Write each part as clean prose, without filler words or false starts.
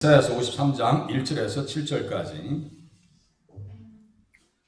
이사야서 53장 1절에서 7절까지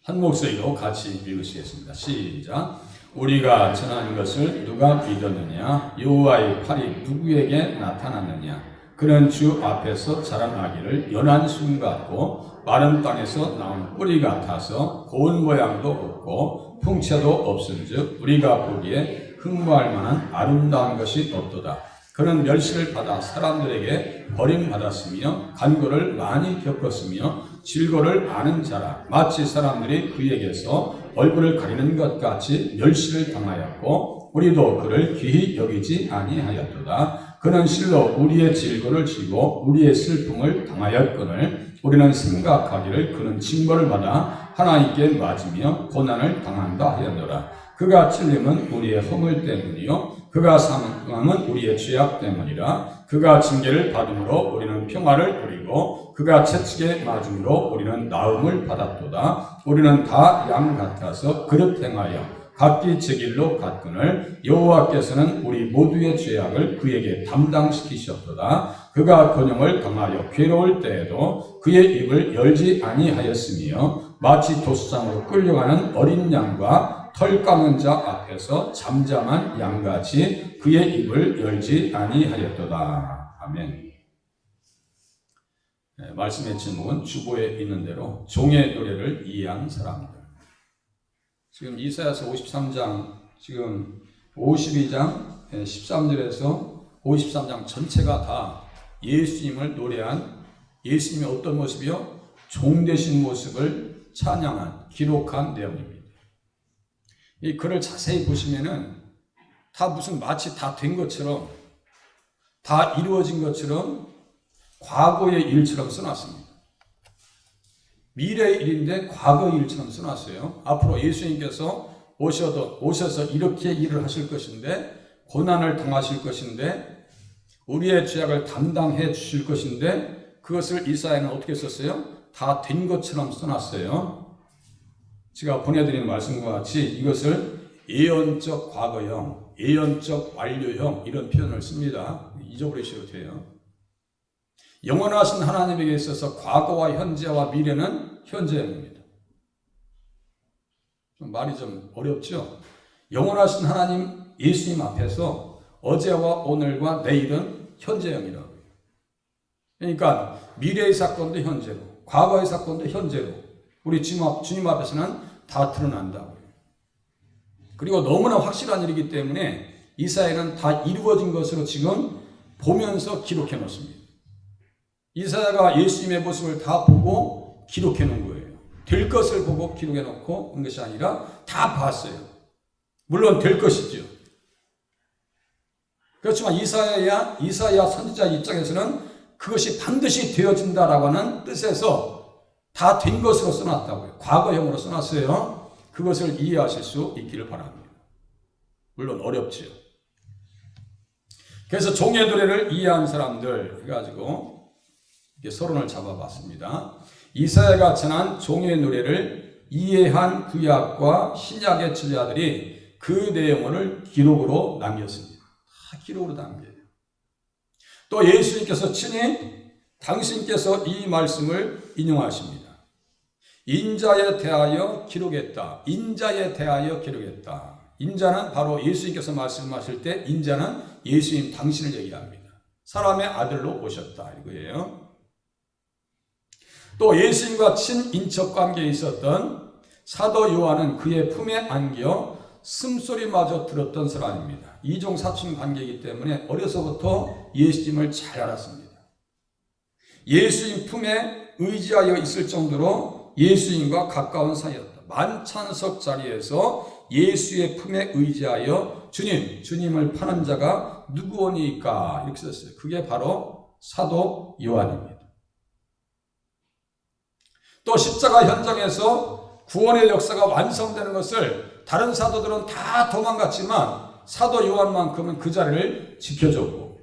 한 목소리로 같이 읽으시겠습니다. 시작. 우리가 전하는 것을 누가 믿었느냐? 여호와의 팔이 누구에게 나타났느냐? 그는 주 앞에서 자란 아기를 연한 순 같고 마른 땅에서 나온 뿌리 같아서 고운 모양도 없고 풍채도 없은즉 우리가 보기에 흠모할 만한 아름다운 것이 없도다. 그는 멸시를 받아 사람들에게 버림받았으며 간고를 많이 겪었으며 질고를 아는 자라. 마치 사람들이 그에게서 얼굴을 가리는 것 같이 멸시를 당하였고 우리도 그를 귀히 여기지 아니하였도다. 그는 실로 우리의 질고를 지고 우리의 슬픔을 당하였거늘 우리는 생각하기를 그는 징벌을 받아 하나님께 맞으며 고난을 당한다 하였노라. 그가 찔림은 우리의 허물 때문이요 그가 상함은 우리의 죄악 때문이라. 그가 징계를 받음으로 우리는 평화를 누리고 그가 채찍에 맞음으로 우리는 나음을 받았도다. 우리는 다 양 같아서 그릇 행하여 각기 제 길로 갔거늘 여호와께서는 우리 모두의 죄악을 그에게 담당시키셨도다. 그가 권형을 당하여 괴로울 때에도 그의 입을 열지 아니하였으며 마치 도수장으로 끌려가는 어린 양과 털 감은 자 앞에서 잠잠한 양같이 그의 입을 열지 아니하였도다. 아멘. 네, 말씀의 제목은 주보에 있는 대로 종의 노래를 이해한 사람들. 지금 이사야서 53장 지금 52장 13절에서 53장 전체가 다 예수님을 노래한 예수님의 어떤 모습이요? 종 되신 모습을 찬양한 기록한 내용입니다. 이 글을 자세히 보시면은 다 무슨 마치 다 된 것처럼 다 이루어진 것처럼 과거의 일처럼 써놨습니다. 미래의 일인데 과거의 일처럼 써놨어요. 앞으로 예수님께서 오셔서 이렇게 일을 하실 것인데 고난을 당하실 것인데 우리의 죄악을 담당해 주실 것인데 그것을 이사야는 어떻게 썼어요? 다 된 것처럼 써놨어요. 제가 보내드린 말씀과 같이 이것을 예언적 과거형, 예언적 완료형 이런 표현을 씁니다. 잊어버리셔도 돼요. 영원하신 하나님에게 있어서 과거와 현재와 미래는 현재형입니다. 말이 좀 어렵죠? 영원하신 하나님 예수님 앞에서 어제와 오늘과 내일은 현재형이라고. 그러니까 미래의 사건도 현재로, 과거의 사건도 현재로 우리 주님 앞에서는 다 드러난다고요. 그리고 너무나 확실한 일이기 때문에 이사야는 다 이루어진 것으로 지금 보면서 기록해 놓습니다. 이사야가 예수님의 모습을 다 보고 기록해 놓은 거예요. 될 것을 보고 기록해 놓고 온 것이 아니라 다 봤어요. 물론 될 것이죠. 그렇지만 이사야 선지자 입장에서는 그것이 반드시 되어진다라고 하는 뜻에서 다 된 것으로 써놨다고요. 과거형으로 써놨어요. 그것을 이해하실 수 있기를 바랍니다. 물론 어렵죠. 그래서 종의 노래를 이해한 사람들 해가지고 서론을 잡아봤습니다. 이사야가 전한 종의 노래를 이해한 구약과 신약의 지도자들이 그 내용을 기록으로 남겼습니다. 다 기록으로 남겨요. 또 예수님께서 친히 당신께서 이 말씀을 인용하십니다. 인자에 대하여 기록했다. 인자에 대하여 기록했다. 인자는 바로 예수님께서 말씀하실 때 인자는 예수님 당신을 얘기합니다. 사람의 아들로 오셨다 이거예요. 또 예수님과 친인척 관계에 있었던 사도 요한은 그의 품에 안겨 숨소리마저 들었던 사람입니다. 이종 사촌 관계이기 때문에 어려서부터 예수님을 잘 알았습니다. 예수님 품에 의지하여 있을 정도로 예수님과 가까운 사이였다. 만찬석 자리에서 예수의 품에 의지하여 주님을 파는 자가 누구오니까 이렇게 썼어요. 그게 바로 사도 요한입니다. 또 십자가 현장에서 구원의 역사가 완성되는 것을 다른 사도들은 다 도망갔지만 사도 요한만큼은 그 자리를 지켜줬고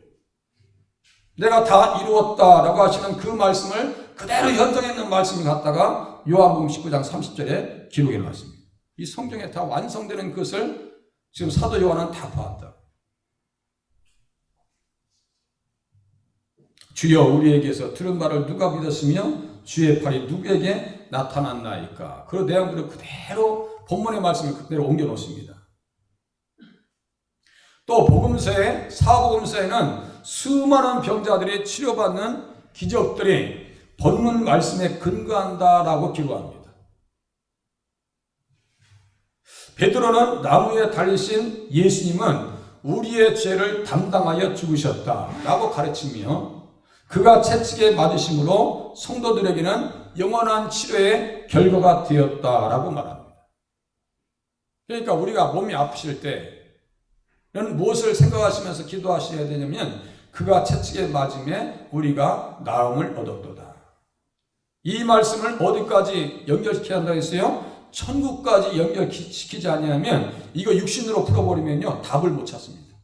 내가 다 이루었다라고 하시는 그 말씀을 그대로 현장에 있는 말씀을 갖다가 요한복음 19장 30절에 기록해 놨습니다. 이 성경에 다 완성되는 것을 지금 사도 요한은 다 봤다. 주여 우리에게서 들은 말을 누가 믿었으며 주의 팔이 누구에게 나타났나이까. 그런 내용들을 그대로 본문의 말씀을 그대로 옮겨 놓습니다. 또 복음서에 사복음서에는 수많은 병자들이 치료받는 기적들이 본문 말씀에 근거한다라고 기록합니다. 베드로는 나무에 달리신 예수님은 우리의 죄를 담당하여 죽으셨다라고 가르치며 그가 채찍에 맞으심으로 성도들에게는 영원한 치료의 결과가 되었다라고 말합니다. 그러니까 우리가 몸이 아프실 때는 무엇을 생각하시면서 기도하셔야 되냐면 그가 채찍에 맞음에 우리가 나음을 얻었도다. 이 말씀을 어디까지 연결시켜야 한다고 했어요? 천국까지 연결시키지 아니하면 이거 육신으로 풀어버리면요 답을 못 찾습니다.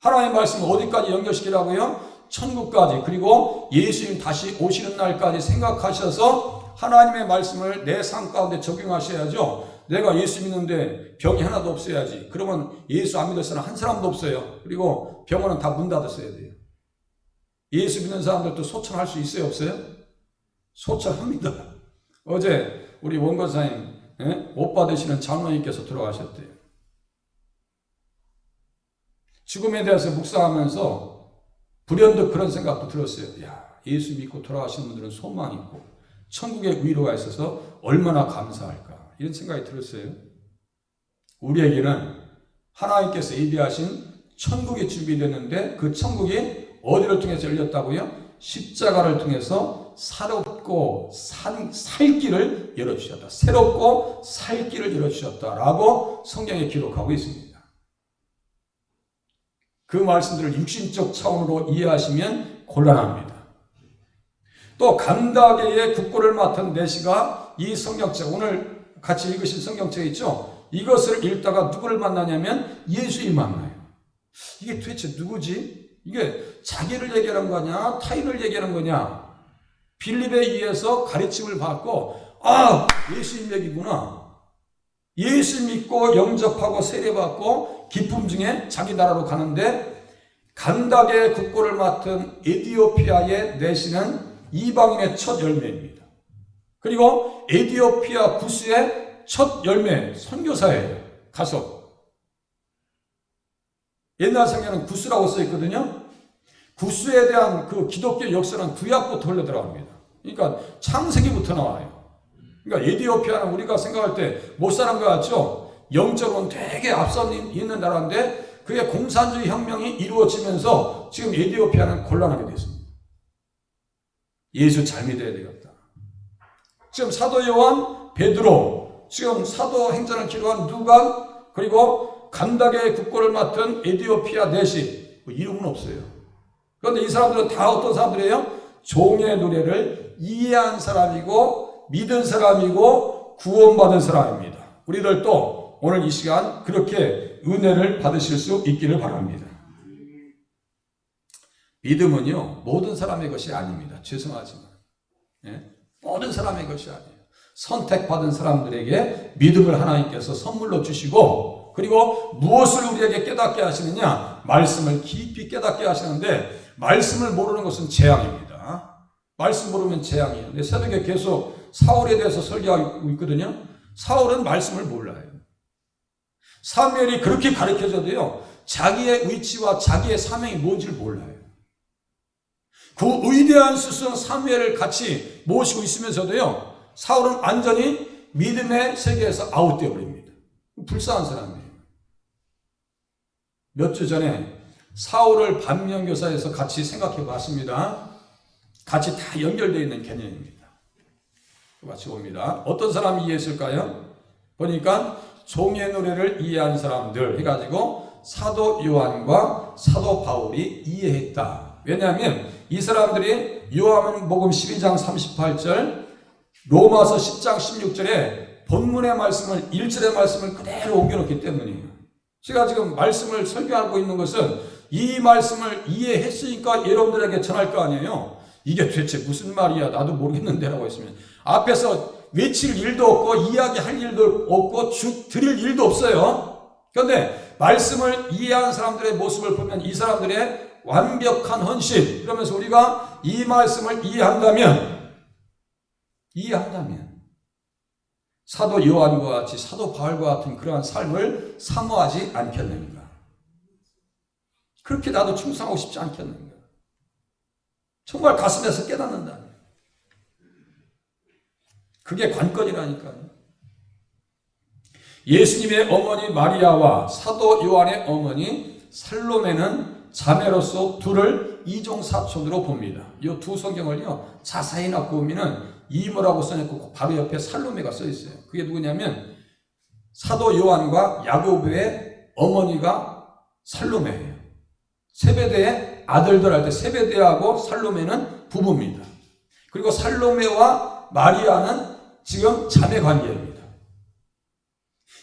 하나님의 말씀을 어디까지 연결시키라고요? 천국까지, 그리고 예수님 다시 오시는 날까지 생각하셔서 하나님의 말씀을 내 삶 가운데 적용하셔야죠. 내가 예수 믿는데 병이 하나도 없어야지. 그러면 예수 안 믿을 사람 한 사람도 없어요. 그리고 병원은 다 문 닫았어야 돼요. 예수 믿는 사람들도 소천할 수 있어요, 없어요? 소천합니다. 어제 우리 원건사님 못 받으시는 장로님께서 돌아가셨대요. 죽음에 대해서 묵상하면서 불현듯 그런 생각도 들었어요. 야, 예수 믿고 돌아가신 분들은 소망이 있고 천국의 위로가 있어서 얼마나 감사할까, 이런 생각이 들었어요. 우리에게는 하나님께서 예비하신 천국이 준비됐는데 그 천국이 어디를 통해서 열렸다고요? 십자가를 통해서 새롭고 살 길을 열어주셨다. 새롭고 살 길을 열어주셨다라고 성경에 기록하고 있습니다. 그 말씀들을 육신적 차원으로 이해하시면 곤란합니다. 또 감다개의 국고를 맡은 내시가 이 성경책, 오늘 같이 읽으신 성경책에 있죠? 이것을 읽다가 누구를 만나냐면 예수님 만나요. 이게 도대체 누구지? 이게 자기를 얘기하는 거냐? 타인을 얘기하는 거냐? 빌립에 의해서 가르침을 받고 예수님 얘기구나. 예수 믿고 영접하고 세례받고 기쁨 중에 자기 나라로 가는데 간닥의 국고를 맡은 에디오피아의 내시는 이방인의 첫 열매입니다. 그리고 에디오피아 구스의 첫 열매 선교사예요. 가서 옛날 성경에는 구스라고 써 있거든요. 구스에 대한 그 기독교 역사는 구약부터 흘러 들어갑니다. 그러니까 창세기부터 나와요. 그러니까 에디오피아는 우리가 생각할 때 못 사는 것 같죠? 영적으로는 되게 앞서 있는 나라인데 그의 공산주의 혁명이 이루어지면서 지금 에디오피아는 곤란하게 됐습니다. 예수 잘 믿어야 되겠다. 지금 사도 요한, 베드로, 지금 사도 행전을 기록한 누가, 그리고 간닥의 국고를 맡은 에디오피아 내시, 이름은 없어요. 그런데 이 사람들은 다 어떤 사람들이에요? 종의 노래를 이해한 사람이고 믿은 사람이고 구원받은 사람입니다. 우리들도 오늘 이 시간 그렇게 은혜를 받으실 수 있기를 바랍니다. 믿음은요 모든 사람의 것이 아닙니다. 죄송하지만 모든 사람의 것이 아니에요. 선택받은 사람들에게 믿음을 하나님께서 선물로 주시고, 그리고 무엇을 우리에게 깨닫게 하시느냐? 말씀을 깊이 깨닫게 하시는데, 말씀을 모르는 것은 재앙입니다. 말씀 모르면 재앙이에요. 근데 새벽에 계속 사울에 대해서 설교하고 있거든요. 사울은 말씀을 몰라요. 사무엘이 그렇게 가르쳐줘도요 자기의 위치와 자기의 사명이 뭔지를 몰라요. 그 위대한 스승 사무엘을 같이 모시고 있으면서도요 사울은 완전히 믿음의 세계에서 아웃되어 버립니다. 불쌍한 사람이에요. 몇 주 전에 사울을 반면교사에서 같이 생각해 봤습니다. 같이 다 연결되어 있는 개념입니다. 같이 봅니다. 어떤 사람이 이해했을까요? 보니까 종의 노래를 이해한 사람들 해가지고 사도 요한과 사도 바울이 이해했다. 왜냐하면 이 사람들이 요한복음 12장 38절, 로마서 10장 16절에 본문의 말씀을 1절의 말씀을 그대로 옮겨놓기 때문이에요. 제가 지금 말씀을 설교하고 있는 것은 이 말씀을 이해했으니까 여러분들에게 전할 거 아니에요. 이게 도대체 무슨 말이야 나도 모르겠는데 라고 했으면 앞에서 외칠 일도 없고 이야기할 일도 없고 드릴 일도 없어요. 그런데 말씀을 이해한 사람들의 모습을 보면 이 사람들의 완벽한 헌신. 그러면서 우리가 이 말씀을 이해한다면 사도 요한과 같이 사도 바울과 같은 그러한 삶을 사모하지 않겠는가? 그렇게 나도 충성하고 싶지 않겠는가? 정말 가슴에서 깨닫는다. 그게 관건이라니까요. 예수님의 어머니 마리아와 사도 요한의 어머니 살로메는 자매로서 둘을 이종사촌으로 봅니다. 이 두 성경을요 자세히 놓고 보면은 이모라고 써있고 바로 옆에 살로메가 써 있어요. 그게 누구냐면 사도 요한과 야고보의 어머니가 살로메예요. 세베대의 아들들 할 때 세베대하고 살로메는 부부입니다. 그리고 살로메와 마리아는 지금 자매 관계입니다.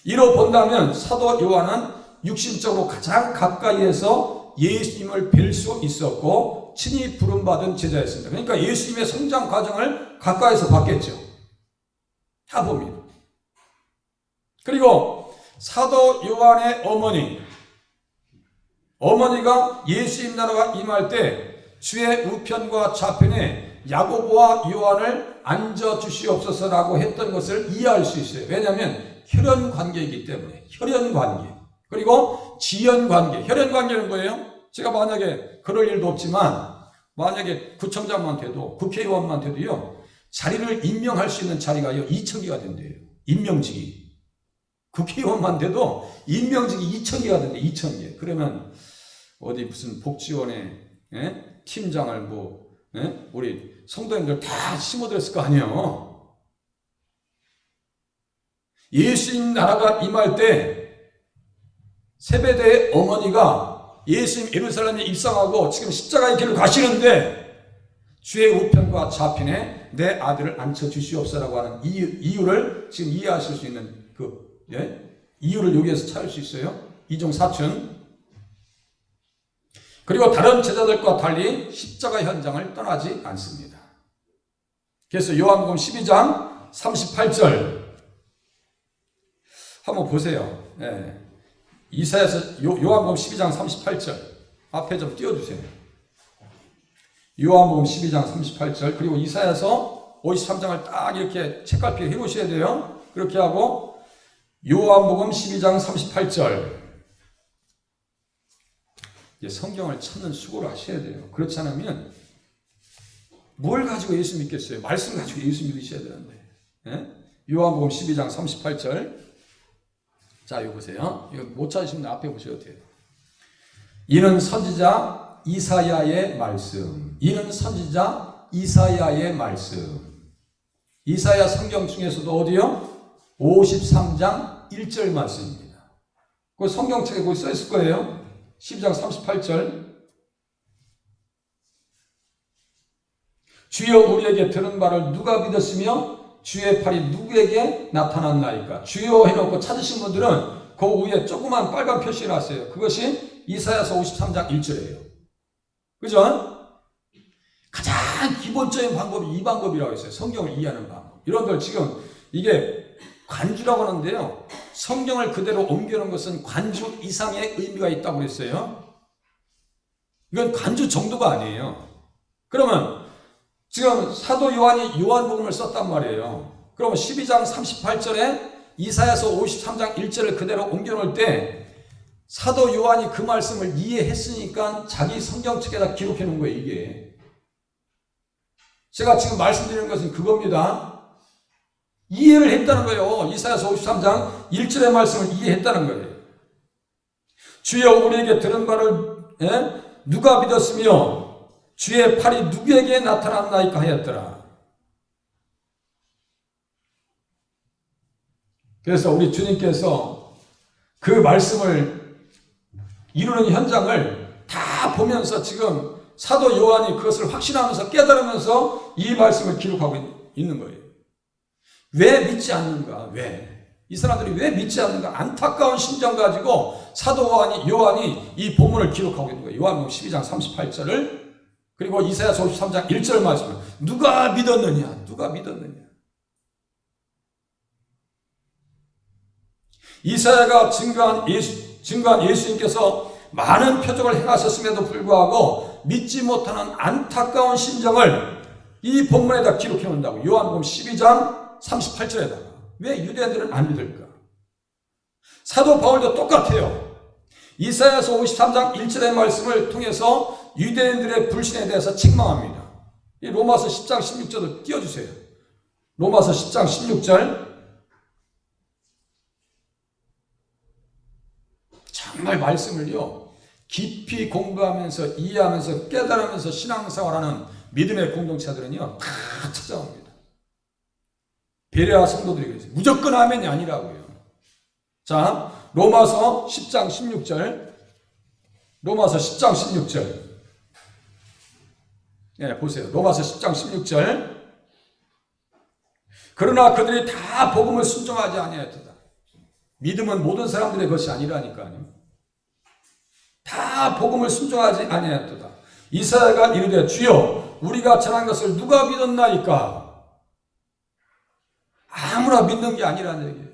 이로 본다면 사도 요한은 육신적으로 가장 가까이에서 예수님을 뵐 수 있었고 친히 부름받은 제자였습니다. 그러니까 예수님의 성장 과정을 가까이서 봤겠죠. 다 봅니다. 그리고 사도 요한의 어머니가 예수님 나라가 임할 때 주의 우편과 좌편에 야고보와 요한을 앉아주시옵소서라고 했던 것을 이해할 수 있어요. 왜냐하면 혈연관계이기 때문에. 혈연관계. 그리고 지연관계. 혈연관계는 뭐예요? 제가 만약에 그럴 일도 없지만 만약에 구청장만 돼도 국회의원만 돼도요 자리를 임명할 수 있는 자리가요 2,000개가 된대요. 임명직이. 국회의원만 돼도 임명직이 2,000개가 된대. 2,000개. 그러면 어디 무슨 복지원에 팀장을 우리 성도님들 다 심어들었을 거 아니에요. 예수님 나라가 임할 때 세베대의 어머니가 예수님 예루살렘에 입성하고 지금 십자가의 길을 가시는데 주의 우편과 좌편에 내 아들을 앉혀주시옵소서라고 하는 이유를 지금 이해하실 수 있는 이유를 여기에서 찾을 수 있어요. 이종사촌. 그리고 다른 제자들과 달리 십자가 현장을 떠나지 않습니다. 그래서 요한복음 12장 38절 한번 보세요. 이사야서 요한복음 12장 38절 앞에 좀 띄워주세요. 요한복음 12장 38절 그리고 이사야서 53장을 딱 이렇게 책갈피에 해놓으셔야 돼요. 그렇게 하고 요한복음 12장 38절 성경을 찾는 수고를 하셔야 돼요. 그렇지 않으면 뭘 가지고 예수 믿겠어요? 말씀 가지고 예수 믿으셔야 되는데. 요한복음 12장 38절 자, 이거 보세요. 이거 못 찾으시면 앞에 보셔도 돼요. 이는 선지자 이사야의 말씀. 이는 선지자 이사야의 말씀. 이사야 성경 중에서도 어디요? 53장 1절 말씀입니다. 그 성경책에 거기 써 있을 거예요. 12장 38절. 주여 우리에게 들은 바를 누가 믿었으며 주의 팔이 누구에게 나타났나이까. 주여 해놓고 찾으신 분들은 그 위에 조그만 빨간 표시 났어요. 그것이 이사야서 53장 1절이에요. 그죠? 가장 기본적인 방법이 이 방법이라고 했어요. 성경을 이해하는 방법. 여러분들 지금 이게 관주라고 하는데요. 성경을 그대로 옮겨놓은 것은 관주 이상의 의미가 있다고 그랬어요. 이건 관주 정도가 아니에요. 그러면 지금 사도 요한이 요한복음을 썼단 말이에요. 그러면 12장 38절에 이사야서 53장 1절을 그대로 옮겨놓을 때 사도 요한이 그 말씀을 이해했으니까 자기 성경책에다 기록해 놓은 거예요. 이게 제가 지금 말씀드리는 것은 그겁니다. 이해를 했다는 거예요. 이사야서 53장 1절의 말씀을 이해했다는 거예요. 주여 우리에게 들은 바를 누가 믿었으며 주의 팔이 누구에게 나타났나이까 하였더라. 그래서 우리 주님께서 그 말씀을 이루는 현장을 다 보면서 지금 사도 요한이 그것을 확신하면서 깨달으면서 이 말씀을 기록하고 있는 거예요. 왜 믿지 않는가? 왜? 이 사람들이 왜 믿지 않는가? 안타까운 심정 가지고 사도 요한이 이 본문을 기록하고 있는 거예요. 요한복음 12장 38절을 그리고 이사야서 53장 1절 말씀을 누가 믿었느냐? 누가 믿었느냐? 이사야가 증거한 예수님께서 많은 표적을 행하셨음에도 불구하고 믿지 못하는 안타까운 심정을 이 본문에다 기록해 놓는다고. 요한복음 12장 38절에다가. 왜 유대인들은 안 믿을까? 사도 바울도 똑같아요. 이사야서 53장 1절의 말씀을 통해서 유대인들의 불신에 대해서 책망합니다. 이 로마서 10장 16절도 띄워주세요. 로마서 10장 16절. 정말 말씀을요, 깊이 공부하면서 이해하면서 깨달으면서 신앙생활하는 믿음의 공동체들은요 다 찾아옵니다. 베레아 성도들이 그랬어요. 무조건 아멘이 아니라고요. 자, 로마서 10장 16절. 로마서 10장 16절. 네, 보세요. 로마서 10장 16절. 그러나 그들이 다 복음을 순종하지 아니하였도다. 믿음은 모든 사람들의 것이 아니라니까요. 다 복음을 순종하지 아니하였도다. 이사야가 이르되 주여 우리가 전한 것을 누가 믿었나이까? 아무나 믿는 게 아니라는 얘기예요.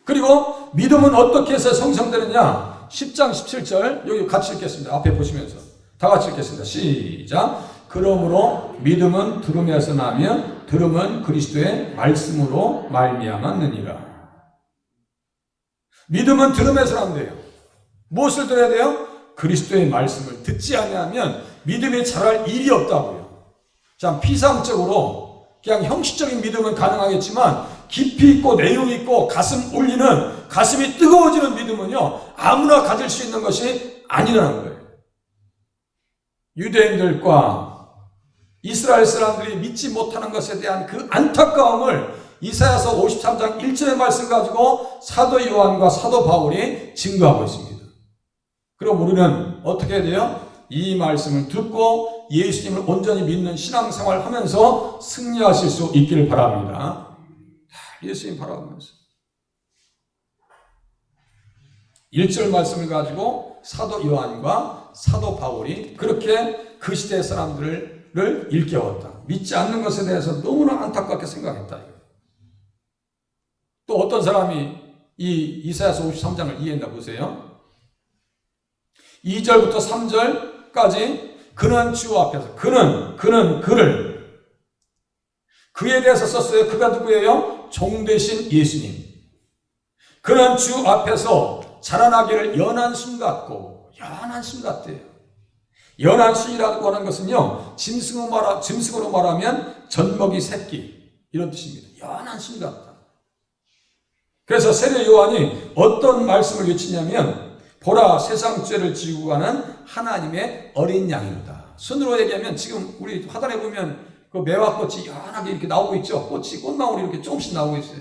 그리고 믿음은 어떻게 해서 성성되느냐? 10장 17절 여기 같이 읽겠습니다. 앞에 보시면서 다 같이 읽겠습니다. 시작. 그러므로 믿음은 들음에서 나며 들음은 그리스도의 말씀으로 말미암았느니라. 믿음은 들음에서 난대요. 무엇을 들어야 돼요? 그리스도의 말씀을 듣지 아니하면 믿음이 자랄 일이 없다고요. 자, 피상적으로 그냥 형식적인 믿음은 가능하겠지만 깊이 있고 내용 있고 가슴 울리는, 가슴이 뜨거워지는 믿음은요 아무나 가질 수 있는 것이 아니라는 거예요. 유대인들과 이스라엘 사람들이 믿지 못하는 것에 대한 그 안타까움을 이사야서 53장 1절의 말씀 가지고 사도 요한과 사도 바울이 증거하고 있습니다. 그럼 우리는 어떻게 해야 돼요? 이 말씀을 듣고 예수님을 온전히 믿는 신앙생활을 하면서 승리하실 수 있기를 바랍니다. 예수님 바라보면서 1절 말씀을 가지고 사도 요한과 사도 바울이 그렇게 그 시대의 사람들을 일깨웠다. 믿지 않는 것에 대해서 너무나 안타깝게 생각했다. 또 어떤 사람이 이 이사야서 53장을 이해했나 보세요. 2절부터 3절까지 그는 주 앞에서 그를 그에 대해서 썼어요. 그가 누구예요? 종 되신 예수님. 그는 주 앞에서 자라나기를 연한 순 같고, 연한 순 같대요. 연한 순이라고 하는 것은요 짐승으로 말하면 젖먹이 새끼 이런 뜻입니다. 연한 순 같다. 그래서 세례 요한이 어떤 말씀을 외치냐면 보라 세상 죄를 지고 가는 하나님의 어린 양이로다. 순으로 얘기하면 지금 우리 화단에 보면 그 매화꽃이 연하게 이렇게 나오고 있죠. 꽃망울이 이렇게 조금씩 나오고 있어요.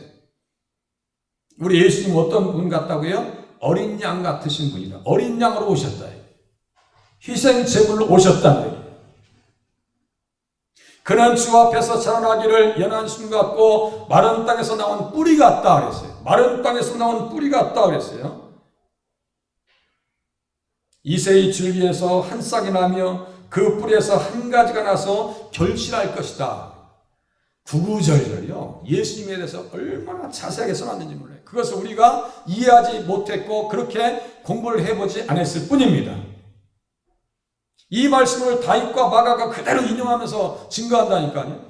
우리 예수님 어떤 분 같다고요? 어린 양 같으신 분이다. 어린 양으로 오셨다. 희생 제물로 오셨다는 얘기예요. 그는 주 앞에서 자라나기를 연한 순 같고 마른 땅에서 나온 뿌리 같다 그랬어요. 마른 땅에서 나온 뿌리 같다 그랬어요. 이새의 줄기에서 한 싹이 나며 그 뿌리에서 한 가지가 나서 결실할 것이다. 구구절절이요. 예수님에 대해서 얼마나 자세하게 써놨는지 몰라요. 그것을 우리가 이해하지 못했고 그렇게 공부를 해보지 않았을 뿐입니다. 이 말씀을 다윗과 마가가 그대로 인용하면서 증거한다니까요.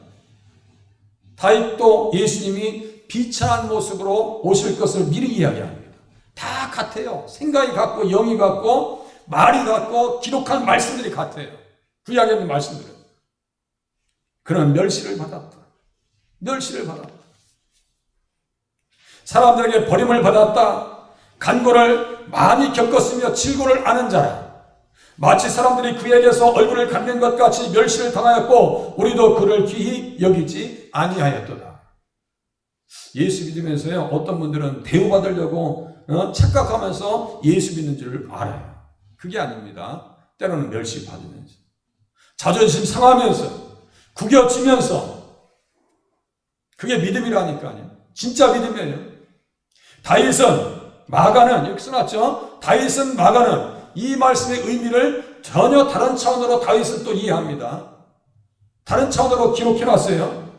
다윗도 예수님이 비천한 모습으로 오실 것을 미리 이야기합니다. 다 같아요. 생각이 같고 영이 같고 말이 같고 기록한 말씀들이 같아요. 구약에 있는 말씀들은. 그는 멸시를 받았다. 멸시를 받았다. 사람들에게 버림을 받았다. 간고를 많이 겪었으며 질고를 아는 자라. 마치 사람들이 그에게서 얼굴을 갖는 것 같이 멸시를 당하였고 우리도 그를 귀히 여기지 아니하였도다. 예수 믿으면서요 어떤 분들은 대우받으려고 착각하면서 예수 믿는 줄 알아요. 그게 아닙니다. 때로는 멸시받으면서 자존심 상하면서 구겨지면서 그게 믿음이라니까요. 진짜 믿음이에요. 다윗은 마가는 이렇게 써놨죠. 다윗은 마가는 이 말씀의 의미를 전혀 다른 차원으로 다윗은 또 이해합니다. 다른 차원으로 기록해놨어요.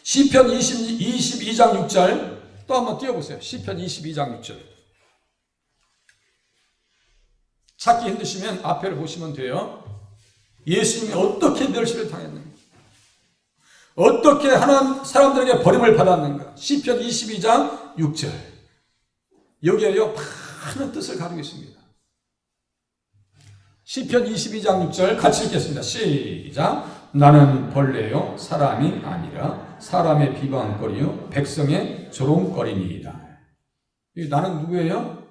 시편 22장 6절 또 한번 띄워보세요. 시편 22장 6절 찾기 힘드시면 앞에를 보시면 돼요. 예수님이 어떻게 멸시를 당했는가, 어떻게 하나님 사람들에게 버림을 받았는가. 시편 22장 6절. 여기에요 많은 뜻을 가지고 있습니다. 시편 22장 6절 같이 읽겠습니다. 시작. 나는 벌레요 사람이 아니라 사람의 비방거리요 백성의 조롱거리니이다. 나는 누구예요?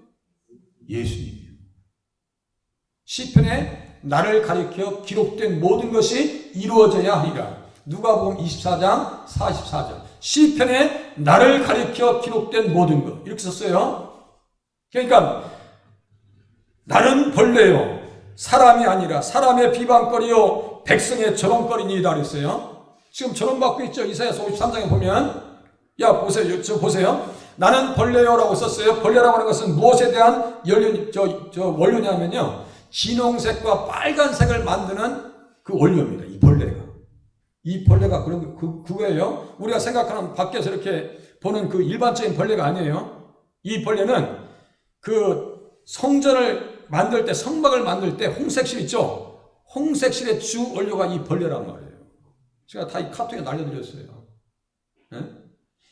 예수님이에요. 시편에 나를 가리켜 기록된 모든 것이 이루어져야 하리라. 누가복음 24장 44절. 시편에 나를 가리켜 기록된 모든 것, 이렇게 썼어요. 그러니까 나는 벌레요 사람이 아니라 사람의 비방거리요 백성의 조롱거리니이다 그랬어요. 지금 조롱받고 있죠. 이사야서 53장에 보면. 야 보세요, 저 보세요. 나는 벌레요라고 썼어요. 벌레라고 하는 것은 무엇에 대한 원료냐면요, 진홍색과 빨간색을 만드는 그 원료입니다. 이 벌레가 그런 그거예요. 우리가 생각하는 밖에서 이렇게 보는 그 일반적인 벌레가 아니에요. 이 벌레는 그 성전을 만들 때, 성막을 만들 때 홍색실 있죠. 홍색실의 주 원료가 이 벌레란 말이에요. 제가 다 이 카톡에 날려드렸어요. 네?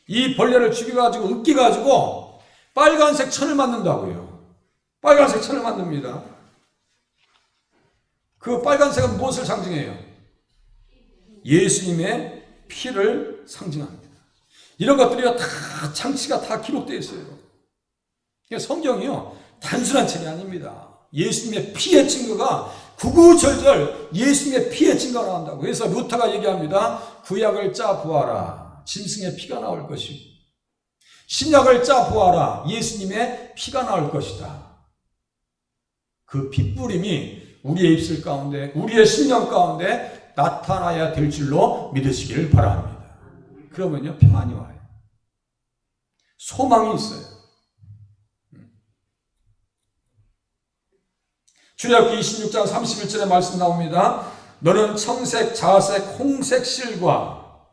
이 벌레를 죽여가지고 으깨가지고 빨간색 천을 만든다고요. 빨간색 천을 만듭니다. 그 빨간색은 무엇을 상징해요? 예수님의 피를 상징합니다. 이런 것들이 다 장치가 다 기록되어 있어요. 성경이요 단순한 책이 아닙니다. 예수님의 피의 증거가 구구절절 예수님의 피의 증거가 나온다고. 그래서 루터가 얘기합니다. 구약을 짜 보아라, 짐승의 피가 나올 것이고, 신약을 짜 보아라, 예수님의 피가 나올 것이다. 그 핏부림이 우리의 입술 가운데, 우리의 심령 가운데 나타나야 될 줄로 믿으시기를 바랍니다. 그러면요 평안이 와요. 소망이 있어요. 출애굽기 26장 31절에 말씀 나옵니다. 너는 청색, 자색, 홍색 실과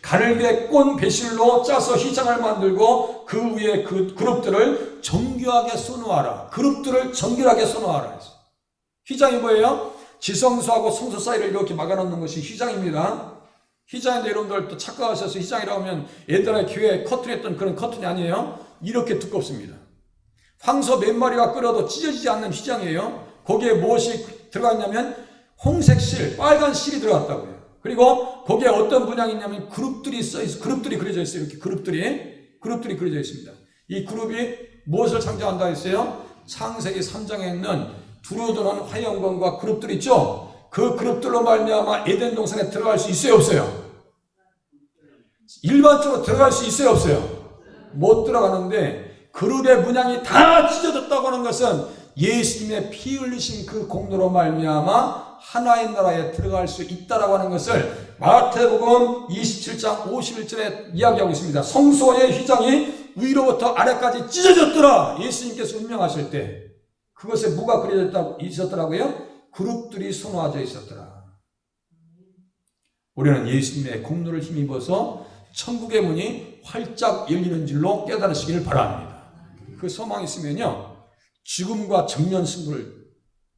가늘게 꼰 배실로 짜서 휘장을 만들고 그 위에 그 그룹들을 정교하게 쏘놓아라. 그룹들을 정결하게 쏘놓아라. 휘장이 뭐예요? 지성소하고 성소 사이를 이렇게 막아놓는 것이 휘장입니다. 휘장인데 여러분들 또 착각하셔서 휘장이라고 하면 옛날에 교회에 커튼했던 그런 커튼이 아니에요. 이렇게 두껍습니다. 황소 몇 마리가 끓여도 찢어지지 않는 휘장이에요. 거기에 무엇이 들어가 있냐면 홍색 실, 빨간 실이 들어갔다고요. 그리고 거기에 어떤 분양이 있냐면 그룹들이 그룹들이 그려져 있어요. 이렇게 그룹들이 그려져 있습니다. 이 그룹이 무엇을 상징한다 했어요? 창세기 3장에 있는 두루두는 화형관과 그룹들 있죠? 그 그룹들로 말미암아 에덴 동산에 들어갈 수 있어요, 없어요? 일반적으로 들어갈 수 있어요, 없어요? 못 들어가는데 그룹의 문양이 다 찢어졌다고 하는 것은 예수님의 피 흘리신 그 공로로 말미암아 하나의 나라에 들어갈 수 있다라고 하는 것을 마태복음 27장 51절에 이야기하고 있습니다. 성소의 휘장이 위로부터 아래까지 찢어졌더라. 예수님께서 운명하실 때 그것에 뭐가 그려져 있었더라고요? 그룹들이 선호하져 있었더라. 우리는 예수님의 공로를 힘입어서 천국의 문이 활짝 열리는 줄로 깨달으시길 바랍니다. 그 소망이 있으면요, 죽음과 정면 승부를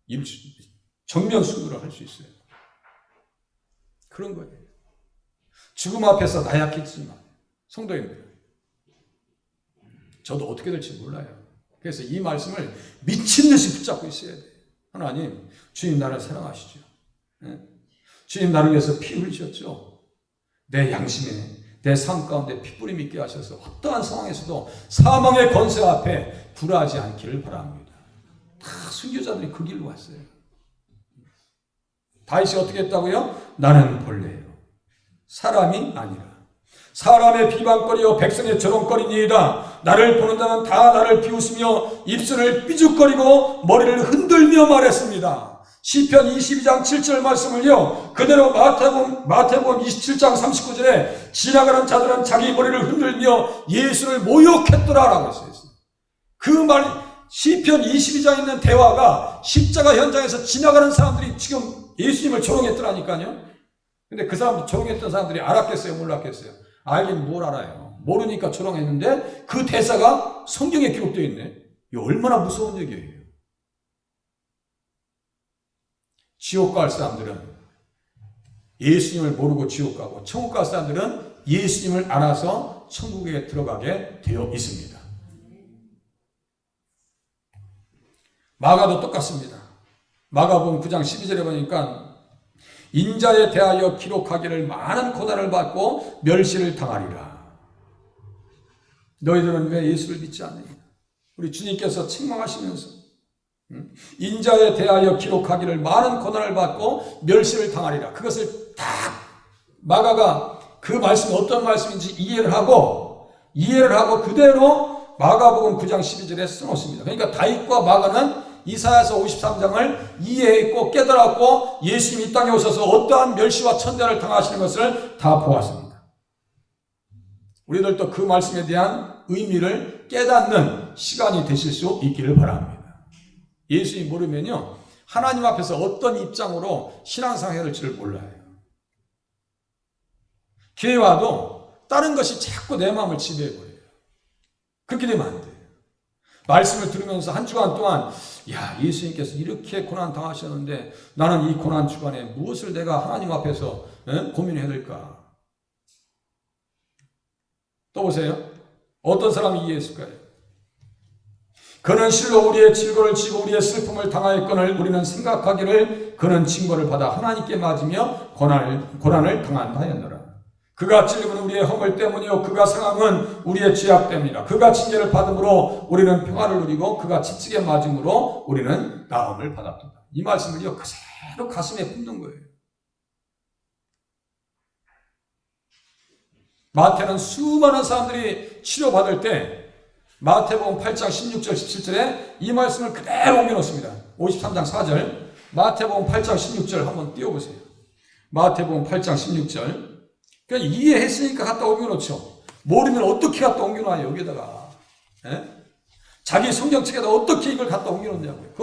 할 수 있어요. 그런 거예요. 죽음 앞에서 나약했지만, 성도님들, 저도 어떻게 될지 몰라요. 그래서 이 말씀을 미친 듯이 붙잡고 있어야 돼요. 하나님, 주님 나를 사랑하시죠. 네? 주님 나를 위해서 피 흘리셨죠. 내 양심에, 내 삶 가운데 핏부림 있게 하셔서 어떠한 상황에서도 사망의 권세 앞에 굴하지 않기를 바랍니다. 다 순교자들이 그 길로 왔어요. 다윗이 어떻게 했다고요? 나는 벌레요, 사람이 아니라 사람의 비방거리요 백성의 조롱거리니이다. 나를 보는 자는 다 나를 비웃으며 입술을 삐죽거리고 머리를 흔들며 말했습니다. 시편 22장 7절 말씀을요, 그대로 마태복음 27장 39절에 지나가는 자들은 자기 머리를 흔들며 예수를 모욕했더라라고 했어요. 그 말, 시편 22장에 있는 대화가 십자가 현장에서 지나가는 사람들이 지금 예수님을 조롱했더라니까요. 근데 그 사람들, 조롱했던 사람들이 알았겠어요, 몰랐겠어요? 알긴 뭘 알아요. 모르니까 조롱했는데 그 대사가 성경에 기록되어 있네. 이거 얼마나 무서운 얘기예요. 지옥 갈 사람들은 예수님을 모르고 지옥 가고, 천국 갈 사람들은 예수님을 알아서 천국에 들어가게 되어 있습니다. 마가도 똑같습니다. 마가복음 9장 12절에 보니까 인자에 대하여 기록하기를 많은 고난을 받고 멸시를 당하리라. 너희들은 왜 예수를 믿지 않느냐? 우리 주님께서 책망하시면서 인자에 대하여 기록하기를 많은 고난을 받고 멸시를 당하리라. 그것을 딱 마가가 그 말씀이 어떤 말씀인지 이해를 하고 그대로 마가복음 9장 12절에 써놓습니다. 그러니까 다윗과 마가는 이사야서 53장을 이해했고 깨달았고 예수님이 이 땅에 오셔서 어떠한 멸시와 천대를 당하시는 것을 다 보았습니다. 우리들도 그 말씀에 대한 의미를 깨닫는 시간이 되실 수 있기를 바랍니다. 예수님 모르면요, 하나님 앞에서 어떤 입장으로 신앙생활을 할지를 몰라요. 교회 와도 다른 것이 자꾸 내 마음을 지배해버려요. 그렇게 되면 안 돼요. 말씀을 들으면서 한 주간 동안 예수님께서 이렇게 고난 당하셨는데 나는 이 고난 주간에 무엇을 내가 하나님 앞에서 고민해야 될까? 또 보세요. 어떤 사람이 이해했을까요? 그는 실로 우리의 질고를 지고 우리의 슬픔을 당하였거늘 우리는 생각하기를 그는 징벌을 받아 하나님께 맞으며 고난을 당한다 하였노라. 그가 찔림은 우리의 허물 때문이요 그가 상함은 우리의 죄악 때문이라. 그가 징계를 받음으로 우리는 평안을 누리고 그가 채찍에 맞음으로 우리는 나음을 받았다. 이 말씀을요 그대로 가슴에 품는 거예요. 마태는 수많은 사람들이 치료받을 때 마태복음 8장 16절 17절에 이 말씀을 그대로 옮겨놓습니다. 53장 4절 마태복음 8장 16절 한번 띄워보세요. 마태복음 8장 16절. 그러니까 이해했으니까 갖다 옮겨놓죠. 모르면 어떻게 갖다 옮겨놔요 여기다가. 자기 성경책에다 어떻게 이걸 갖다 옮겨놓냐고요.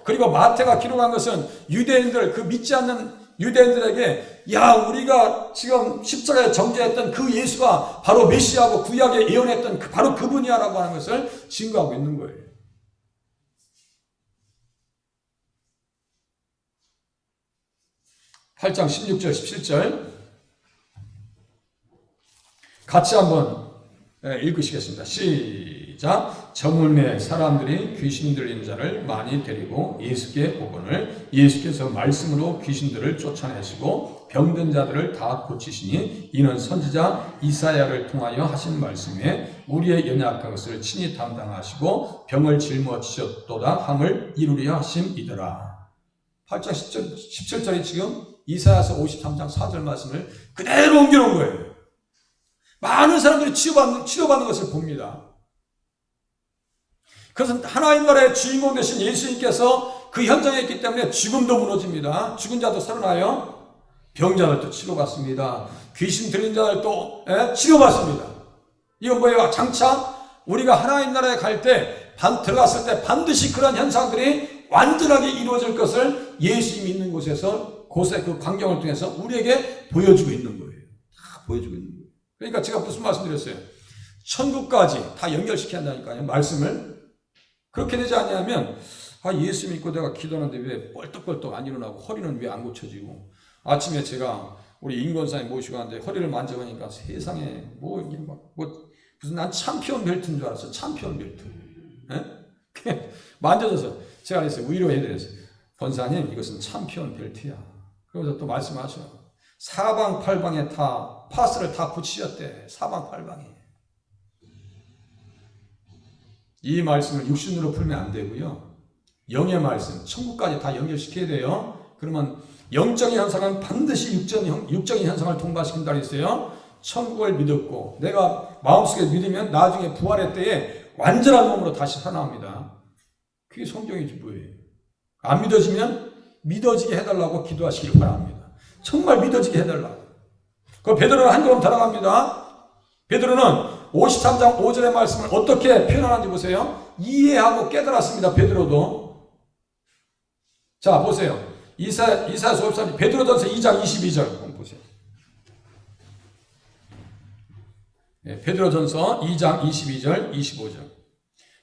그리고 마태가 기록한 것은 유대인들, 그 믿지 않는 유대인들에게 우리가 지금 십자가에 정죄했던 그 예수가 바로 메시아고 구약에 예언했던 바로 그분이야 라고 하는 것을 증거하고 있는 거예요. (8장 16절 17절) 같이 한번 읽으시겠습니다. 시작. 저물매 사람들이 귀신 들린 자를 많이 데리고 예수께 오거늘 예수께서 말씀으로 귀신들을 쫓아내시고 병든 자들을 다 고치시니 이는 선지자 이사야를 통하여 하신 말씀에 우리의 연약한 것을 친히 담당하시고 병을 짊어지셨도다 함을 이루려 하심이더라. 8장 17절이 지금 이사야서 53장 4절 말씀을 그대로 옮겨놓은 거예요. 많은 사람들이 치료받는 것을 봅니다. 그것은 하나님 나라의 주인공 되신 예수님께서 그 현장에 있기 때문에 죽음도 무너집니다. 죽은 자도 살아나요. 병자들도 치료받습니다. 귀신 들린 자들도 치료받습니다. 이건 뭐예요? 장차 우리가 하나님 나라에 갈 때 들어갔을 때 반드시 그런 현상들이 완전하게 이루어질 것을 예수님이 있는 곳에서 그 광경을 통해서 우리에게 보여주고 있는 거예요. 다 보여주고 있는 거예요. 그러니까 제가 무슨 말씀 드렸어요? 천국까지 다 연결시켜야 한다니까요. 말씀을. 그렇게 되지 않냐면 예수 믿고 내가 기도하는데 왜 뻘떡뻘떡 안 일어나고 허리는 왜 안 고쳐지고 아침에 제가 우리 임권사님 모시고 왔는데 허리를 만져보니까 세상에 무슨 난 챔피언 벨트인 줄 알았어. 챔피언 벨트. 만져져서 제가 그랬어요. 위로해야 돼서 권사님 이것은 챔피언 벨트야. 그러면서 또 말씀하셔. 사방팔방에 다 파스를 다 붙이셨대. 사방팔방에. 이 말씀을 육신으로 풀면 안 되고요. 영의 말씀, 천국까지 다 연결시켜야 돼요. 그러면 영적인 현상은 반드시 육적인 현상을 통과시킨다 그랬어요. 천국을 믿었고 내가 마음속에 믿으면 나중에 부활의 때에 완전한 몸으로 다시 살아납니다. 그게 성경이지 뭐예요. 안 믿어지면 믿어지게 해달라고 기도하시길 바랍니다. 정말 믿어지게 해달라고. 그 베드로는 한 걸음 더 나갑니다. 베드로는 53장 5절의 말씀을 어떻게 표현하는지 보세요. 이해하고 깨달았습니다. 베드로도. 자 보세요. 이사야서 53장 베드로전서 2장 22절 한번 보세요. 베드로전서 2장 22절 25절.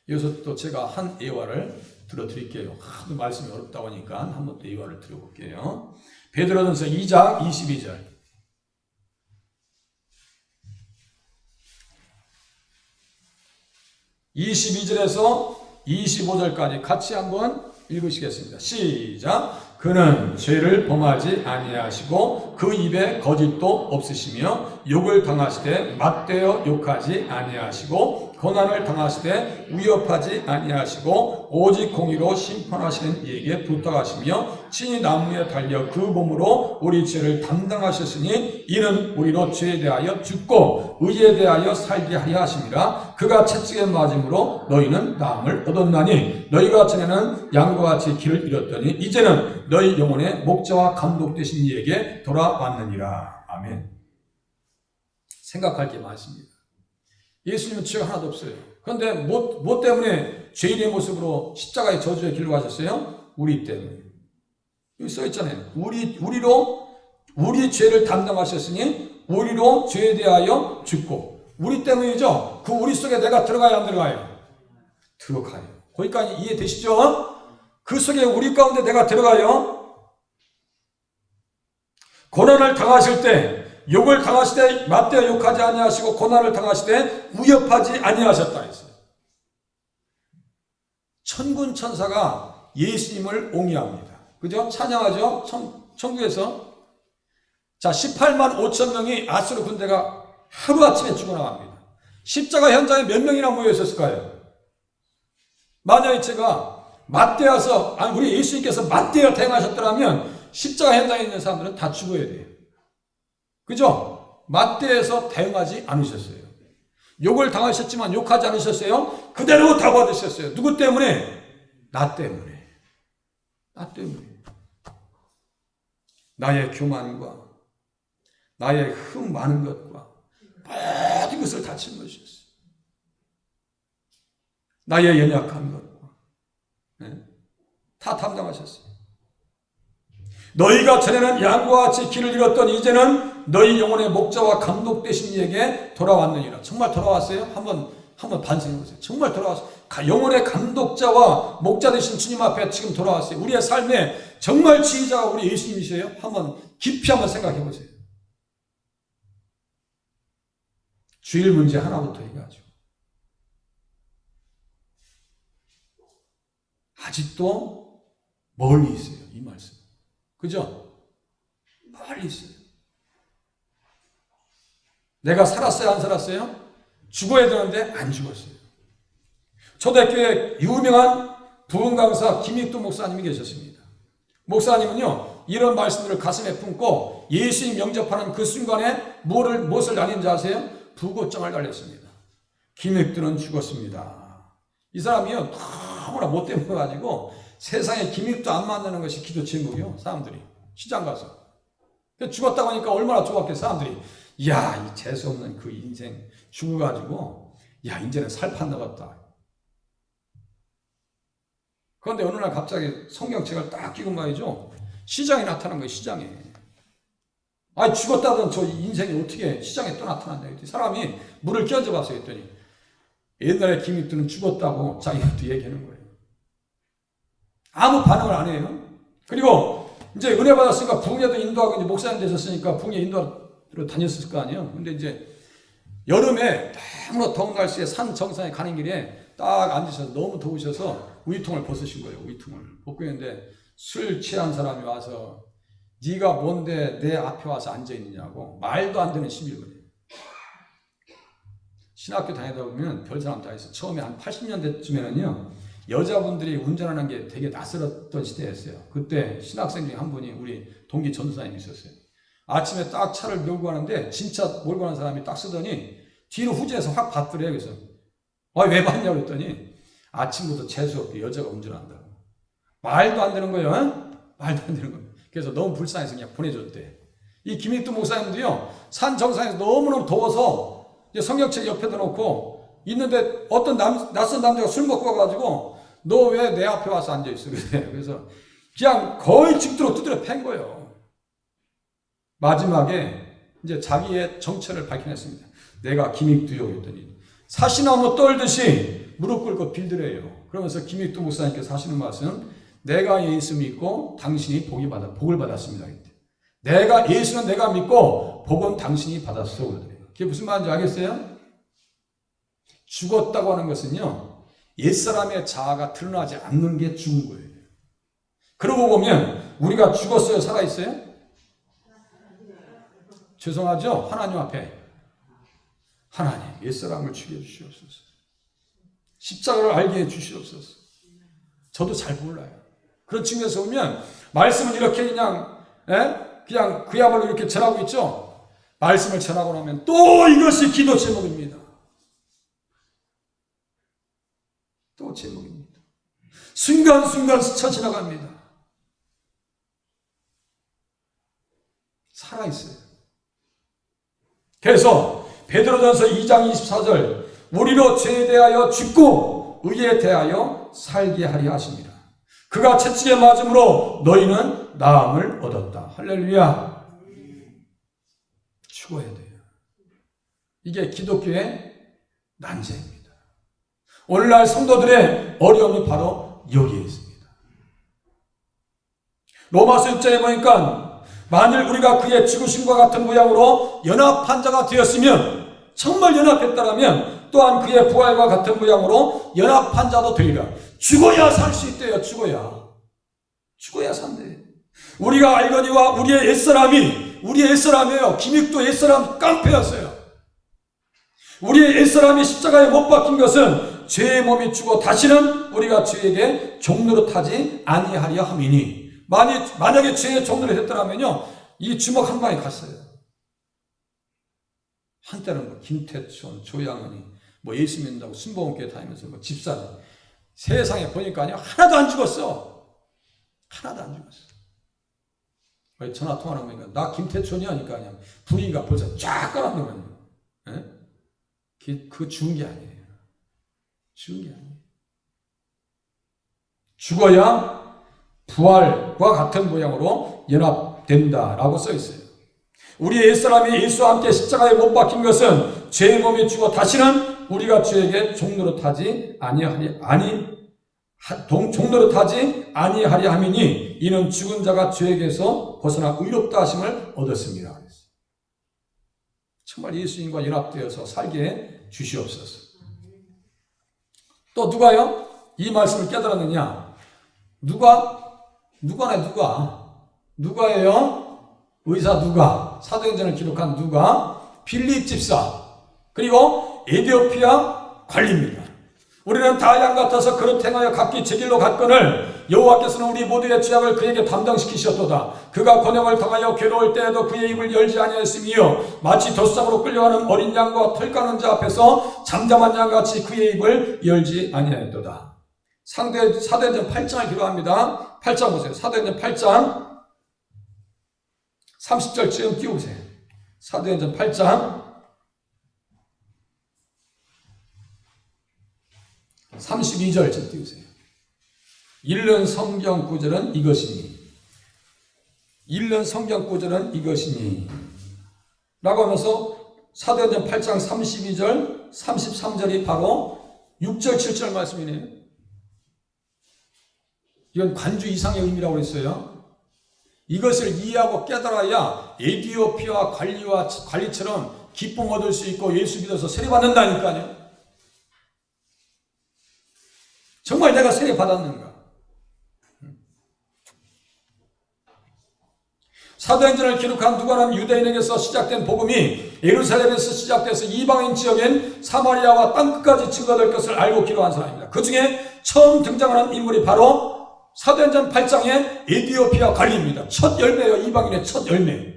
여기서 또 제가 한 예화를 들어드릴게요. 하도 말씀이 어렵다고 하니까 한 번 더 이화를 드려볼게요. 베드로전서 2장 22절. 22절에서 25절까지 같이 한번 읽으시겠습니다. 시작. 그는 죄를 범하지 아니하시고 그 입에 거짓도 없으시며 욕을 당하시되 맞대어 욕하지 아니하시고 고난을 당하시되 위협하지 아니하시고 오직 공의로 심판하시는 이에게 부탁하시며 친히 나무에 달려 그 몸으로 우리 죄를 담당하셨으니 이는 우리로 죄에 대하여 죽고 의에 대하여 살게 하려 하심이라. 그가 채찍에 맞음으로 너희는 나음을 얻었나니 너희가 전에는 양과 같이 길을 잃었더니 이제는 너희 영혼의 목자와 감독 되신 이에게 돌아왔느니라. 아멘. 생각할 게 많습니다. 예수님은 죄가 하나도 없어요. 그런데 뭐 때문에 죄인의 모습으로 십자가의 저주의 길로 가셨어요? 우리 때문에. 여기 써있잖아요. 우리 죄를 담당하셨으니 우리로 죄에 대하여 죽고. 우리 때문이죠. 그 우리 속에 내가 들어가요, 안 들어가요? 들어가요. 거기까지 이해되시죠? 그 속에 우리 가운데 내가 들어가요. 고난을 당하실 때, 욕을 당하실 때 맞대어 욕하지 아니하시고 고난을 당하실 때 위협하지 아니하셨다 했어요. 천군 천사가 예수님을 옹이합니다. 그죠? 찬양하죠? 천국에서. 자, 18만 5천 명이 아수르 군대가 하루아침에 죽어나갑니다. 십자가 현장에 몇 명이나 모여 있었을까요? 만약에 제가 맞대어서, 우리 예수님께서 맞대어 대응하셨더라면 십자가 현장에 있는 사람들은 다 죽어야 돼요. 그죠? 맞대에서 대응하지 않으셨어요. 욕을 당하셨지만 욕하지 않으셨어요. 그대로 다 받으셨어요. 누구 때문에? 나 때문에. 나 때문에. 나의 교만과 나의 흠 많은 것과 모든 것을 다 짊어지셨어요. 나의 연약한 것과 다 담당하셨어요. 너희가 전에는 양과 같이 길을 잃었던 이제는 너희 영혼의 목자와 감독 되신 이에게 돌아왔느니라. 정말 돌아왔어요? 한번 반성해 보세요. 정말 돌아왔어요. 영혼의 감독자와 목자 되신 주님 앞에 지금 돌아왔어요. 우리의 삶에 정말 지휘자가 우리 예수님이세요? 깊이 한번 생각해 보세요. 주일 문제 하나부터 해가지고 아직도 멀리 있어요. 이 말씀. 그죠? 멀리 있어요. 내가 살았어요? 안 살았어요? 죽어야 되는데 안 죽었어요. 초대교회 유명한 부흥 강사 김익두 목사님이 계셨습니다. 목사님은요, 이런 말씀들을 가슴에 품고 예수님 영접하는 그 순간에 무엇을 날린지 아세요? 부고장을 날렸습니다. 김익두는 죽었습니다. 이 사람이요, 너무나 못돼 보여가지고 세상에 김익두 안 만나는 것이 기도 제목이요. 사람들이 시장 가서 죽었다고 하니까 얼마나 좋았겠어요. 사람들이 이야, 이 재수없는 그 인생 죽어가지고 야, 이제는 살판 나갔다. 그런데 어느 날 갑자기 성경책을 딱 끼고 말이죠, 시장에 나타난 거예요. 시장에. 아니, 죽었다던 저 인생이 어떻게 시장에 또 나타났냐 했더니 사람이 물을 끼얹어 봤어요. 했더니 옛날에 김익두는 죽었다고 자기한테 얘기하는 거예요. 아무 반응을 안 해요. 그리고 이제 은혜 받았으니까 부흥회도 인도하고 이제 목사님 되셨으니까 부흥회 인도하러 다녔을 거 아니에요. 근데 이제 여름에 너무 더운 날씨에 산 정상에 가는 길에 딱 앉으셔서 너무 더우셔서 우유통을 벗으신 거예요. 우유통을 벗고 있는데 술 취한 사람이 와서 네가 뭔데 내 앞에 와서 앉아있느냐고 말도 안 되는 시비를 거예요. 신학교 다니다 보면 별 사람 다 있어요. 처음에 한 80년대쯤에는요. 여자분들이 운전하는 게 되게 낯설었던 시대였어요. 그때 신학생 중에 한 분이 우리 동기 전도사님이 있었어요. 아침에 딱 차를 몰고 가는데 진짜 몰고 가는 사람이 딱 쓰더니 뒤로 후진해서 확 받더래요. 그래서 왜 받냐고 그랬더니 아침부터 재수없게 여자가 운전한다고. 말도 안 되는 거예요. 말도 안 되는 거예요. 그래서 너무 불쌍해서 그냥 보내줬대. 이 김익두 목사님도요, 산 정상에서 너무너무 더워서 이제 성경책 옆에다 놓고 있는데 어떤 낯선 남자가 술 먹고 와가지고 너 왜 내 앞에 와서 앉아있어? 그래서 그냥 거의 죽도록 두드려 팬 거예요. 마지막에 이제 자기의 정체를 밝혀냈습니다. 내가 김익두요. 했더니 사시나무 떨듯이 무릎 꿇고 빌드래요. 그러면서 김익도 목사님께서 하시는 말씀, 내가 예수 믿고 당신이 복을 받았습니다. 내가 예수는 내가 믿고 복은 당신이 받았어. 그게 무슨 말인지 알겠어요? 죽었다고 하는 것은요, 옛사람의 자아가 드러나지 않는 게 죽은 거예요. 그러고 보면 우리가 죽었어요? 살아있어요? 죄송하죠? 하나님 앞에 하나님 옛사람을 죽여주시옵소서. 십자가를 알게 해주시옵소서. 저도 잘 몰라요. 그런 측면에서 보면 말씀을 이렇게 그냥 그야말로 이렇게 전하고 있죠. 말씀을 전하고 나면 또 이것이 기도 제목입니다. 또 제목입니다. 순간순간 스쳐 지나갑니다. 살아있어요. 그래서 베드로전서 2장 24절, 우리로 죄에 대하여 죽고 의에 대하여 살게 하려 하십니다. 그가 채찍에 맞음으로 너희는 나음을 얻었다. 할렐루야. 죽어야 돼요. 이게 기독교의 난제입니다. 오늘날 성도들의 어려움이 바로 여기에 있습니다. 로마서 6장에 보니까 만일 우리가 그의 죽으심과 같은 모양으로 연합한 자가 되었으면, 정말 연합했다라면 또한 그의 부활과 같은 모양으로 연합한 자도 되리라. 죽어야 살 수 있대요. 죽어야 산대. 우리가 알거니와 우리의 옛사람이에요. 김익도 옛사람 깡패였어요. 우리의 옛사람이 십자가에 못 박힌 것은 죄의 몸이 죽어 다시는 우리가 죄에게 종노릇하지 아니하려 함이니, 만약에 죄의 종노릇 했더라면요, 이 주먹 한 방에 갔어요. 한때는 뭐 김태촌, 조양은이 뭐 예수 믿는다고 순복음교회 다니면서 뭐 집사님, 세상에 보니까요 하나도 안 죽었어. 하나도 안 죽었어. 전화 통화하는 거니까 나 김태촌이 하니까 그냥 분위기가 벌써 쫙 깔았는 거예요. 그 죽은 게 아니에요. 죽어야 부활과 같은 모양으로 연합된다라고 써 있어요. 우리의 옛사람이 예수와 함께 십자가에 못 박힌 것은 죄의 몸이 죽어 다시는 우리가 죄에게 종노릇하지 아니하리 함이니, 이는 죽은 자가 죄에게서 벗어나 의롭다 하심을 얻었습니다. 정말 예수님과 연합되어서 살게 주시옵소서. 또 누가요? 이 말씀을 깨달았느냐? 누가예요? 의사 누가, 사도행전을 기록한 누가, 빌립 집사, 그리고 에디오피아 관리입니다. 우리는 다 양 같아서 그릇 행하여 각기 제 길로 갔거늘 여호와께서는 우리 모두의 죄악을 그에게 담당시키셨도다. 그가 권형을 당하여 괴로울 때에도 그의 입을 열지 아니하였으며 마치 돛상으로 끌려가는 어린 양과 털 까는 자 앞에서 잠잠한 양같이 그의 입을 열지 아니하였도다. 사도행전 8장을 기록합니다. 8장 보세요. 사도행전 8장 30절쯤 띄우세요. 사도행전 8장 32절쯤 띄우세요. 읽는 성경 구절은 이것이니 라고 하면서 사도행전 8장 32절 33절이 바로 6절 7절 말씀이네요. 이건 관주 이상의 의미라고 했어요. 이것을 이해하고 깨달아야 에디오피아 관리처럼 기쁨 얻을 수 있고 예수 믿어서 세례받는다니까요. 정말 내가 세례받았는가? 사도행전을 기록한 누가는 유대인에게서 시작된 복음이 예루살렘에서 시작돼서 이방인 지역인 사마리아와 땅끝까지 증거될 것을 알고 기록한 사람입니다. 그 중에 처음 등장하는 인물이 바로 사도행전 8장의 에디오피아 관리입니다. 첫 열매요. 이방인의 첫 열매.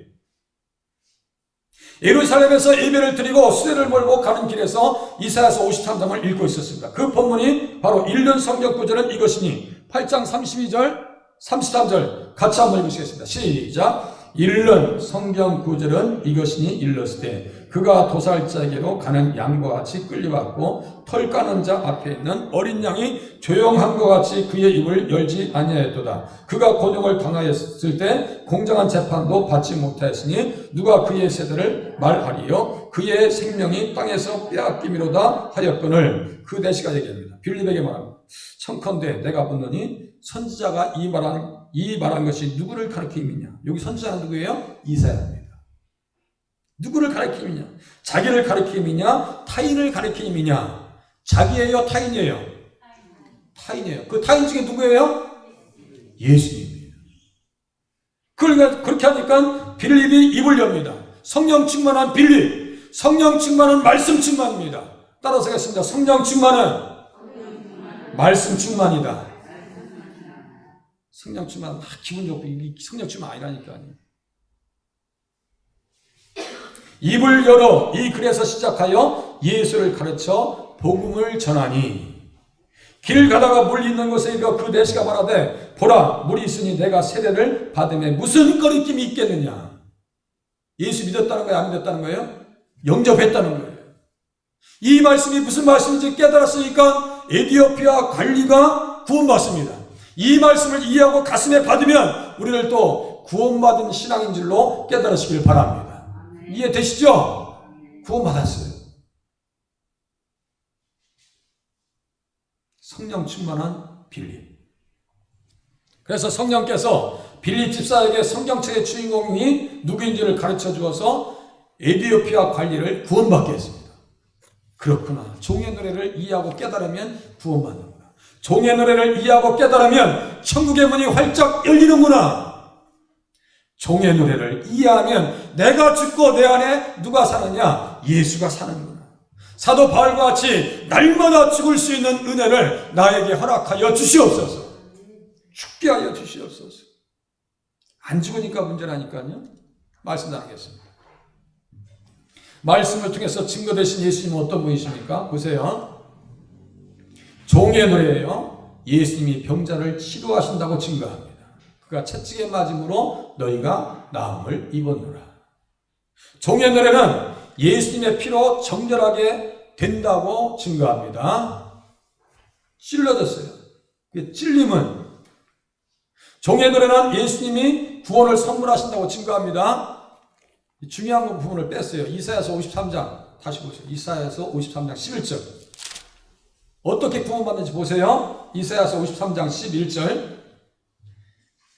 예루살렘에서 예배를 드리고 수레를 몰고 가는 길에서 이사야서 53장을 읽고 있었습니다. 그 본문이 바로 읽는 성경 구절은 이것이니 8장 32절 33절 같이 한번 읽으시겠습니다. 시작. 읽는 성경 구절은 이것이니 일렀을 때 그가 도살자에게로 가는 양과 같이 끌려갔고 털 까는 자 앞에 있는 어린 양이 조용함과 같이 그의 입을 열지 아니하였도다. 그가 고통을 당하였을 때 공정한 재판도 받지 못하였으니 누가 그의 세대를 말하리요? 그의 생명이 땅에서 빼앗김이로다 하였거늘. 그 대시가 얘기합니다. 빌립에게 말합니다. 청컨대 내가 묻노니 선지자가 이 말한 것이 누구를 가리킴이냐? 여기 선지자는 누구예요? 이사야입니다. 누구를 가리킴이냐? 자기를 가리킴이냐? 타인을 가리킴이냐? 자기예요? 타인이에요? 타인이에요. 그 타인 중에 누구예요? 예수님입니다. 그러니까 그렇게 하니까 빌립이 입을 엽니다. 성령 충만한 빌립, 성령 충만한 말씀 충만입니다. 따라서 하겠습니다. 성령 충만은 말씀 충만이다. 성령 충만, 기분 좋고 성령 충만 아니라니까요. 입을 열어 이 글에서 시작하여 예수를 가르쳐 복음을 전하니 길 가다가 물 있는 곳에 이르러 그 내시가 말하되 보라 물이 있으니 내가 세례를 받음에 무슨 거리낌이 있겠느냐. 예수 믿었다는 거예요? 안 믿었다는 거예요? 영접했다는 거예요. 이 말씀이 무슨 말씀인지 깨달았으니까 에디오피아 관리가 구원받습니다. 이 말씀을 이해하고 가슴에 받으면 우리를 또 구원받은 신앙인 줄로 깨달으시길 바랍니다. 이해되시죠? 구원받았어요. 성령 충만한 빌립. 그래서 성령께서 빌립 집사에게 성경책의 주인공이 누구인지를 가르쳐 주어서 에디오피아 관리를 구원받게 했습니다. 그렇구나. 종의 노래를 이해하고 깨달으면 구원받는구나. 종의 노래를 이해하고 깨달으면 천국의 문이 활짝 열리는구나. 종의 노래를 이해하면 내가 죽고 내 안에 누가 사느냐? 예수가 사는구나. 사도 바울과 같이 날마다 죽을 수 있는 은혜를 나에게 허락하여 주시옵소서. 죽게 하여 주시옵소서. 안 죽으니까 문제라니까요. 말씀 나누겠습니다. 말씀을 통해서 증거되신 예수님은 어떤 분이십니까? 보세요. 종의 노래예요. 예수님이 병자를 치료하신다고 증거합니다. 그가 채찍에 맞음으로 너희가 나음을 입었노라. 종의 노래는 예수님의 피로 정결하게 된다고 증거합니다. 찔러졌어요. 찔림은 종의 노래는 예수님이 구원을 선물하신다고 증거합니다. 중요한 부분을 뺐어요. 이사야서 53장 다시 보세요. 이사야서 53장 11절 어떻게 구원받는지 보세요. 이사야서 53장 11절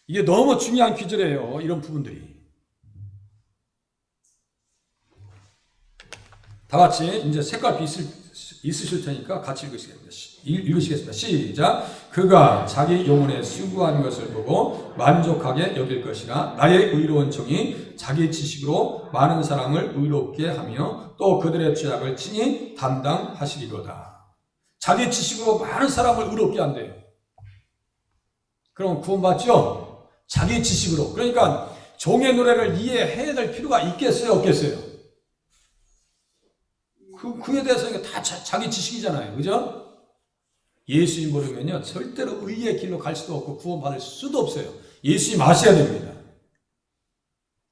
이게 너무 중요한 귀절이에요. 이런 부분들이 다 같이 이제 색깔 있으실 테니까 같이 읽으시겠습니다. 시작. 그가 자기 영혼에 수고한 것을 보고 만족하게 여길 것이라. 나의 의로운 종이 자기 지식으로 많은 사람을 의롭게 하며 또 그들의 죄악을 친히 담당하시리로다. 자기 지식으로 많은 사람을 의롭게 한대요. 그럼 구원받죠? 자기 지식으로. 그러니까 종의 노래를 이해해야 될 필요가 있겠어요? 없겠어요? 그에 대해서 다 자기 지식이잖아요. 그죠? 예수님 모르면요. 절대로 의의 길로 갈 수도 없고 구원받을 수도 없어요. 예수님 아셔야 됩니다.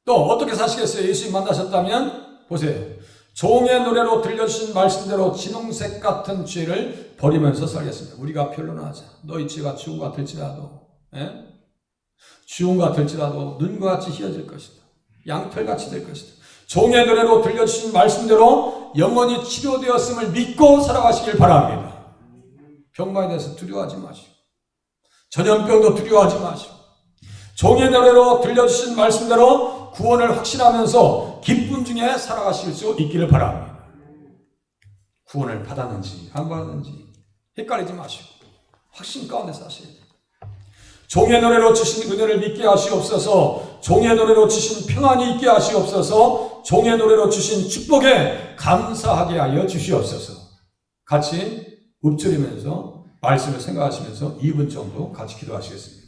또 어떻게 사시겠어요? 예수님 만나셨다면 보세요. 종의 노래로 들려주신 말씀대로 진홍색 같은 죄를 버리면서 살겠습니다. 우리가 변론하자. 너희 죄가 주홍 같을지라도 주홍 같을지라도 눈과 같이 희어질 것이다. 양털같이 될 것이다. 종의 노래로 들려주신 말씀대로 영원히 치료되었음을 믿고 살아가시길 바랍니다. 병마에 대해서 두려워하지 마시고 전염병도 두려워하지 마시고 종의 노래로 들려주신 말씀대로 구원을 확신하면서 기쁨 중에 살아가실 수 있기를 바랍니다. 구원을 받았는지 안 받았는지 헷갈리지 마시고 확신 가운데 사셔야 돼요. 종의 노래로 주신 은혜를 믿게 하시옵소서. 종의 노래로 주신 평안이 있게 하시옵소서. 종의 노래로 주신 축복에 감사하게 하여 주시옵소서. 같이 읊조리면서 말씀을 생각하시면서 2분 정도 같이 기도하시겠습니다.